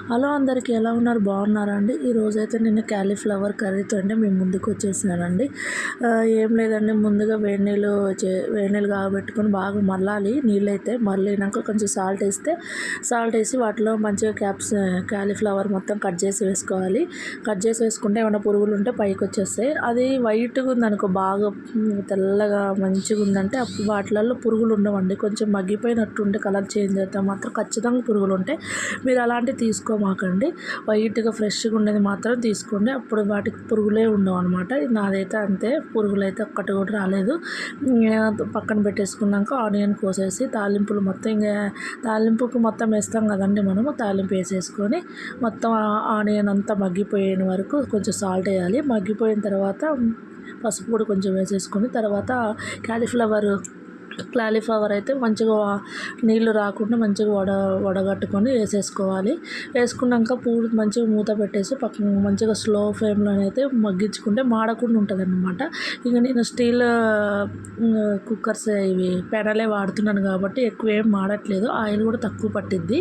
Hello అందరికీ, ఎలా ఉన్నారు? బాగున్నారా అండి? ఈరోజైతే నేను క్యాలీఫ్లవర్ కర్రీతో మీ ముందుకు వచ్చేసానండి. ఏం లేదండి, ముందుగా వేడి నీళ్ళు కాగబెట్టుకొని బాగా మరలాలి. నీళ్ళైతే మరలినాక కొంచెం సాల్ట్ వేసి వాటిలో మంచిగా క్యాలీఫ్లవర్ మొత్తం కట్ చేసి వేసుకోవాలి. కట్ చేసి వేసుకుంటే ఏమైనా పురుగులు ఉంటే పైకి వచ్చేస్తాయి. అది వైట్గా ఉందనుకో, బాగా తెల్లగా మంచిగా ఉందంటే అప్పుడు వాటిలలో పురుగులు ఉండవండి. కొంచెం మగ్గిపోయినట్టు ఉంటే కలర్ చేంజ్ అయితే మాత్రం ఖచ్చితంగా పురుగులు ఉంటాయి. మీరు అలాంటివి తీసుకోమాకండి. వైట్గా ఫ్రెష్గా ఉండేది మాత్రం తీసుకోండి. అప్పుడు వాటికి పురుగులే ఉండవు అనమాట. నాదైతే అంతే, పురుగులు అయితే ఒక్కటి కూడా రాలేదు. పక్కన పెట్టేసుకున్నాక ఆనియన్ కోసేసి తాలింపుకు మొత్తం వేస్తాం కదండి మనము. తాలింపు వేసేసుకొని మొత్తం ఆనియన్ అంతా మగ్గిపోయిన వరకు కొంచెం సాల్ట్ వేయాలి. మగ్గిపోయిన తర్వాత పసుపు కూడా కొంచెం వేసేసుకొని తర్వాత క్యాలీఫ్లవర్ అయితే మంచిగా నీళ్ళు రాకుండా మంచిగా వడగట్టుకొని వేసేసుకోవాలి. వేసుకున్నాక మంచిగా మూత పెట్టేసి పక్కన మంచిగా స్లో ఫ్లేమ్లోనైతే మగ్గించుకుంటే మాడకుండా ఉంటుంది అన్నమాట. ఇక నేను స్టీల్ కుక్కర్స్ ఇవి పెనలే వాడుతున్నాను కాబట్టి ఎక్కువ ఏం మాడట్లేదు. ఆయిల్ కూడా తక్కువ పట్టిద్ది.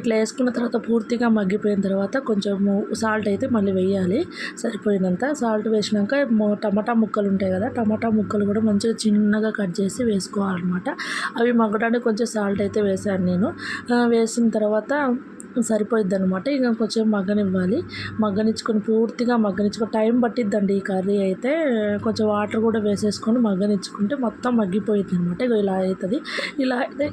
ఇట్లా వేసుకున్న తర్వాత పూర్తిగా మగ్గిపోయిన తర్వాత కొంచెం సాల్ట్ అయితే మళ్ళీ వేయాలి. సరిపోయినంత సాల్ట్ వేసినాక టమాటా ముక్కలు ఉంటాయి కదా, టమాటా ముక్కలు కూడా మంచిగా చిన్నగా కట్ చేసి వేసుకోవాలన్నమాట. అవి మగ్గడానికి కొంచెం సాల్ట్ అయితే వేసాను నేను. వేసిన తర్వాత సరిపోయిద్ది అనమాట. ఇక కొంచెం పూర్తిగా మగ్గనిచ్చుకొని టైం పట్టిద్దండి. ఈ కర్రీ అయితే కొంచెం వాటర్ కూడా వేసేసుకొని మగ్గనిచ్చుకుంటే మొత్తం మగ్గిపోయింది అనమాట. ఇక ఇలా అవుతుంది. ఇలా అయితే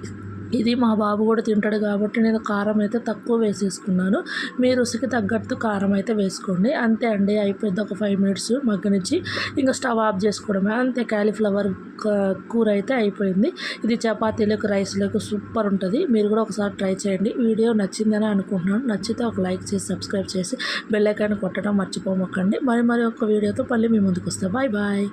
ఇది మా బాబు కూడా తింటాడు కాబట్టి నేను కారం అయితే తక్కువ వేసేసుకున్నాను. మీ రుచికి తగ్గట్టు కారం అయితే వేసుకోండి. అంతే అండి, అయిపోయింది. ఒక 5 మినిట్స్ మగ్గనిచ్చి ఇంకా స్టవ్ ఆఫ్ చేసుకోవడమే. అంతే, క్యాలీఫ్లవర్ కూర అయితే అయిపోయింది. ఇది చపాతీలకు, రైస్లకు సూపర్ ఉంటుంది. మీరు కూడా ఒకసారి ట్రై చేయండి. వీడియో నచ్చిందని అనుకుంటున్నాను. నచ్చితే ఒక లైక్ చేసి సబ్స్క్రైబ్ చేసి బెల్ ఐకాన్ కొట్టడం మర్చిపోమకండి. మరి ఒక వీడియోతో మళ్ళీ మీ ముందుకు వస్తాను. Bye bye.